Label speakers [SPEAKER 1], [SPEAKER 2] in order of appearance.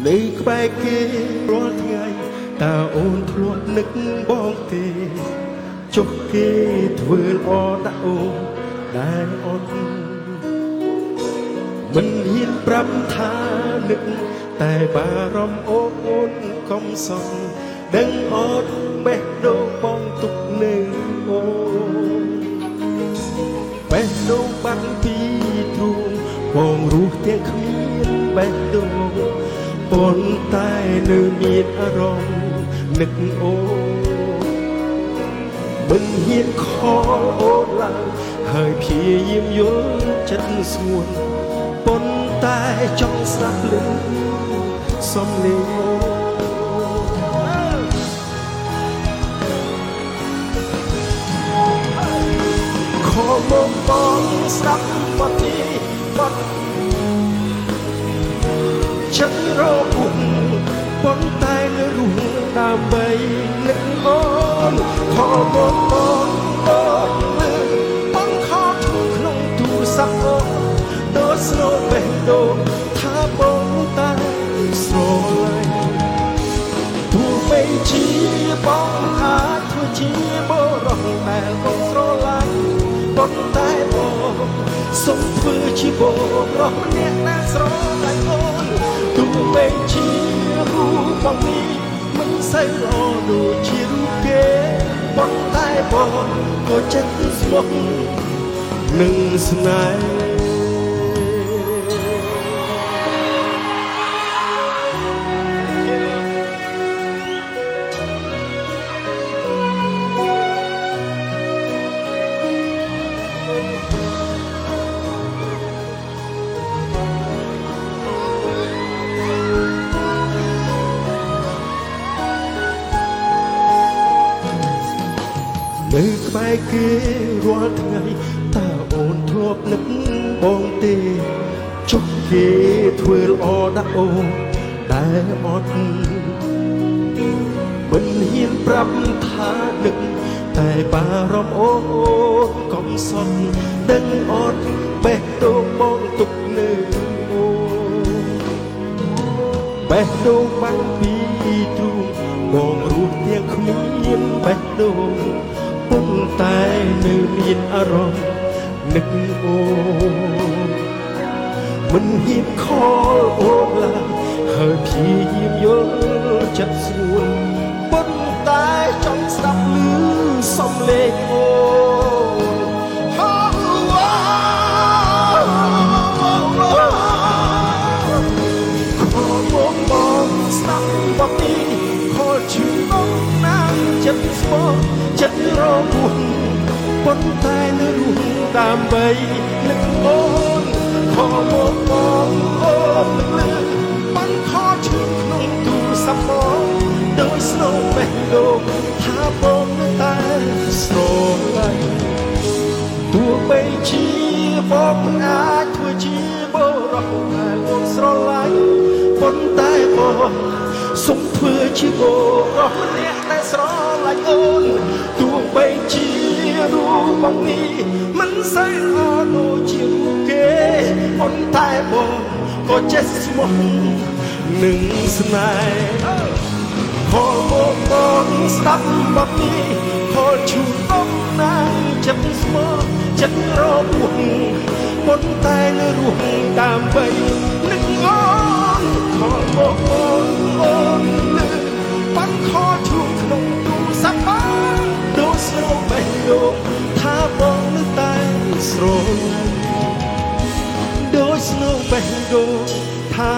[SPEAKER 1] នៅក្បែរគេរាល់ថ្ងៃតើអូនធ្លាប់នឹកបងទេចុះគេធ្វើល្អដាក់អូនដែលអត់មិនហ៊ានប្រាប់ថានឹកតែបារម្ភអូនកុំសោះដឹងអត់បេះដូងបងទុកនៅអូនបេះដូងបាត់ពីទ្រូងបងរស់ទាំងគ្មានបេះដូងប៉ុន្តែនៅមានអារម្មណ៍នឹកអូនមិនហ៊ានខលអូនឡើយហើយព្យាយាមយល់ចិត្តស្ងួនប៉ុន្តែចង់ស្ដាប់លឺសំឡេងអូនខំមកបងស្ដាប់បទនេះបទចិត្តរពុះប៉ុន្តែនៅរស់ដើម្បីនឹកអូនខំមកបងបងខំក្នុងទូរស័ព្ទអូនដូចស្នូលបេះដូងថាបងតែស្រឡាញ់ទោះបីជាបងអាចធ្វើជាបរោះដែលបងស្រឡាញ់ប៉ុន្តែបងសូមធ្វើជាបរោះម្នាក់ដែលស្រឡាញ់អូនទោះបីជារូបបងនេះមិនសូវល្អដូចជារូបគេប៉ុន្តែបងក៏ចិត្តស្មោះនឹងស្នេហ៍នៅក្បែរគេរាល់ថ្ងៃតើអូនធ្លាប់នឹកបងទេចុះគេធ្វើល្អដាក់អូនដែលអត់មិនហ៊ានប្រាប់ថានឹកតែបារម្ភអូនកុំសន់ដឹងអត់បេះដូងបងទុកនៅអូនបេះដូងបាត់ពីទ្រូងបងរស់ទាំងគ្មានបេះដូងប៉ុន្តែនៅមានអារម្មណ៍នឹកអូនមិនហ៊ានខលអូនឡើយហើយព្យាយាមយល់ចិត្តស្រួលប៉ុន្តែចង់ស្ដាប់ឮសំឡេងអូនខំបងស្ដាប់បទនេះខលជឿបងណាស់ចិត្តស្មោះចិត្តរពុះប៉ុន្តែនៅរស់ដើម្បីនឹកអូនខំមកបងអូនលឺបានខលឈឺក្នុងទូរស័ព្ទបងដោយស្នូលបេះដូងថាបងនៅតែស្រឡាញ់ទោះបីជាបងមិនអាចធ្វើជាបរោះដែលអូនស្រឡាញ់ប៉ុន្តែបងសូមធ្វើជាបរោះម្នាក់ដែលស្រឡាញ់អូនទោះបីជារូបបងនេះមិនសូវល្អដូចជារូបគេប៉ុន្តែបងក៏ចេះស្មោះនឹងស្នេហ៍ខលមកបងស្ដាប់បទនេះខលឈឺបងណាស់ចិត្តស្មោះចិត្តរពុះប៉ុន្តែនៅរស់ដើម្បីនឹកអូនខលមកអូនលឺបានខលឈឺក្នុងទូរស័ព្ទបងដូចស្រូបបេះដូងថាបងនៅតែស្រឡាញ់ដូចស្នូលបេះដូងថា